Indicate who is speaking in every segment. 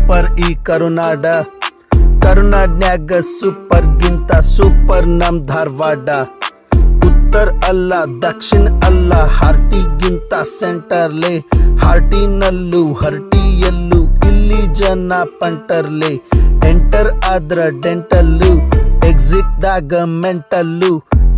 Speaker 1: Super ಈ ಕರುನಾಡ, ಕರುನಾಡ್ನ್ಯಾಗ super ಗಿಂತ super ನಮ್ ಧಾರವಾಡ. ಉತ್ತರ ಅಲ್ಲ ದಕ್ಷಿಣ ಅಲ್ಲ ಹಾರ್ಟಿಗಿಂತ ಸೆಂಟರ್ಲೆ, ಹಾರ್ಟಿನಲ್ಲೂ ಹರ್ಟಿಯಲ್ಲೂ ಇಲ್ಲಿ ಜನ ಪಂಟರ್ಲೆ. ಎಂಟರ್ ಆದ್ರ ಡೆಂಟಲ್ಲು, ಎಕ್ಸಿಟ್ ದಾಗ ಮೆಂಟಲ್ಲು.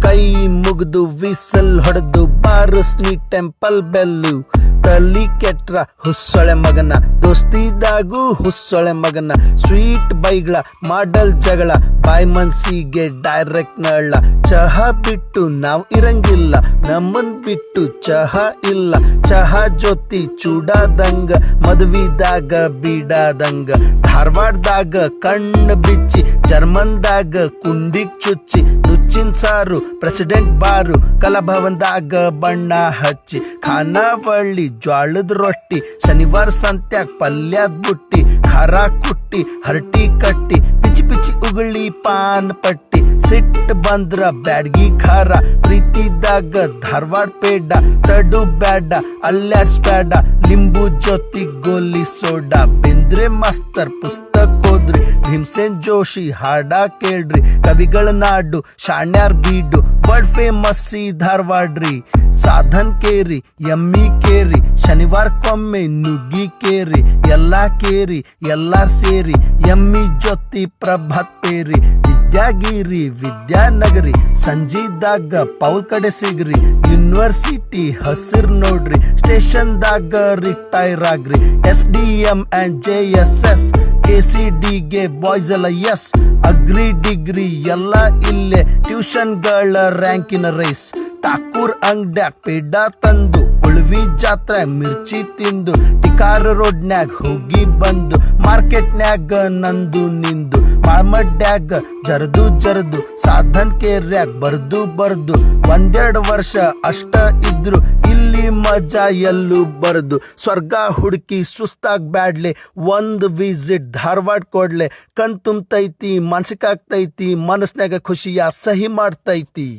Speaker 1: ಕೈ ಮುಗ್ದು ವಿಸಲ್ ಹೊಡೆದು ಬಾರಿಸ್ನಿ ಟೆಂಪಲ್ ಬೆಲ್ಲು. ತಲಿ ಕೆಟ್ರ ಹುಸ್ಸೊಳೆ ಮಗನ, ದೋಸ್ತಿದಾಗೂ ಹುಸ್ಸೊಳೆ ಮಗನ. ಸ್ವೀಟ್ ಬೈಗಳ ಮಾಡಲ್ ಜಗಳ, ಬಾಯ್ ಮನ್ಸಿಗೆ ಡೈರೆಕ್ಟ್ ನಳ್ಳ. ಚಹಾ ಬಿಟ್ಟು ನಾವ್ ಇರಂಗಿಲ್ಲ, ನಮ್ಮನ್ ಬಿಟ್ಟು ಚಹಾ ಇಲ್ಲ. ಚಹಾ ಜೊತಿ ಚೂಡಾದಂಗ, ಮದುವಿದಾಗ ಬೀಡಾದಂಗ. ಧಾರವಾಡದಾಗ ಕಣ್ಣು ಬಿಚ್ಚಿ, ಜರ್ಮನ್ದಾಗ ಕುಂಡಿಗ್ ಚುಚ್ಚಿ. ನುಚ್ಚಿನ ಸಾರು ಪ್ರೆಸಿಡೆಂಟ್ ಬಾರು, ಕಲಾಭವನ್ದಾಗ ಬಣ್ಣ ಹಚ್ಚಿ. ಖಾನಾವಳಿ ಜ್ವಾಳದ ರೊಟ್ಟಿ, ಶನಿವಾರ ಸಂತ್ಯಾಗ ಪಲ್ಯದ ಬುಟ್ಟಿ. ಖಾರ ಕುಟ್ಟಿ ಹರಟಿ ಕಟ್ಟಿ, ಪಿಚಿ ಪಿಚಿ ಉಗುಳಿ ಪಾನ್ ಪಟ್ಟಿ. ಸಿಟ್ಟು ಬಂದ್ರ ಬ್ಯಾಡ್ಗಿ ಖಾರ, ಪ್ರೀತಿದಾಗ ಧಾರವಾಡ ಪೇಡ. ತಡು ಬ್ಯಾಡ ಅಲ್ಲಾಡ್ಸ್ಬೇಡ, ಲಿಂಬು ಜೊತಿ ಗೋಲಿ ಸೋಡಾ. ಬೇಂದ್ರೆ ಮಾಸ್ತರ್ ಪುಸ್ತಕ ಓದ್ರಿ, ಭೀಮಸೇನ್ ಜೋಶಿ ಹಾಡ ಕೇಳ್ರಿ. ಕವಿಗಳ ನಾಡು ಶಾಣ್ಯಾರ್ ಬೀಡು, ವರ್ಲ್ಡ್ ಫೇಮಸ್ ಈ ಧಾರವಾಡ್ರಿ. ಸಾಧನ್ ಕೇರಿ ಎಮ್ಮಿ ಕೇರಿ, ಶನಿವಾರಕ್ಕೊಮ್ಮೆ ನುಗ್ಗಿ ಕೇರಿ. ಎಲ್ಲಾ ಕೇರಿ ಎಲ್ಲಾರ್ ಸೇರಿ, ಎಮ್ಮಿ ಜೊತಿ ಪ್ರಭಾತ್ ಪೇರಿ. ವಿದ್ಯಾಗಿರಿ ವಿದ್ಯಾನಗರಿ, ಸಂಜಿದಾಗ ಪೌಲ್ ಕಡೆ ಸಿಗ್ರಿ. ಯೂನಿವರ್ಸಿಟಿ ಹಸಿರ್ ನೋಡ್ರಿ, ಸ್ಟೇಷನ್ದಾಗ ರಿಟೈರ್ ಆಗ್ರಿ. SDM and JSS, KCDಗೆ ಬಾಯ್ಸ್ ಎಲ್ಲ ಎಸ್. ಅಗ್ರಿ ಡಿಗ್ರಿ ಎಲ್ಲ ಇಲ್ಲೇ, ಟ್ಯೂಷನ್ಗಳ ರ್ಯಾಂಕಿನ ರೇಸ್. ಠಾಕೂರ್ ಅಂಗಡ್ಯಾಗ ಪೇಡ ತಂದು, ಉಳ್ವಿ ಜಾತ್ರೆ ಮಿರ್ಚಿ ತಿಂದು. ಟಿಕಾರ ರೋಡ್ನ್ಯಾಗ ಹೋಗಿ ಬಂದು, ಮಾರ್ಕೆಟ್ನ್ಯಾಗ ನಂದು ನಿಂದು. ಮಾಮಡ್ಯಾಗ ಜರದು ಜರದು, ಸಾಧನ್ ಕೇರ್ಯಾಗ ಬರ್ದು. ಒಂದೆರಡು ವರ್ಷ ಅಷ್ಟ ಇದ್ರು, ಇಲ್ಲಿ ಮಜಾ ಎಲ್ಲೂ ಬರದು. ಸ್ವರ್ಗ ಹುಡುಕಿ ಸುಸ್ತಾಗ್ ಬ್ಯಾಡ್ಲೆ, ಒಂದು ವಿಸಿಟ್ ಧಾರವಾಡ ಕೊಡ್ಲೆ. ಕಣ್ ತುಂಬತೈತಿ ಮನ್ಸಿಗಾಗ್ತೈತಿ, ಮನಸ್ನ್ಯಾಗ ಖುಷಿಯ ಸಹಿ ಮಾಡ್ತೈತಿ.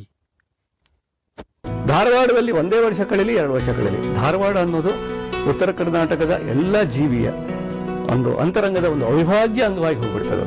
Speaker 2: ಧಾರವಾಡದಲ್ಲಿ ಒಂದೇ ವರ್ಷ ಕಳೀಲಿ 2 ವರ್ಷ ಕಳೀಲಿ, ಧಾರವಾಡ ಅನ್ನೋದು ಉತ್ತರ ಕರ್ನಾಟಕದ ಎಲ್ಲ ಜೀವಿಯ ಒಂದು ಅಂತರಂಗದ ಒಂದು ಅವಿಭಾಜ್ಯ ಅಂಗವಾಗಿ ಹೋಗ್ಬಿಡ್ತದೆ.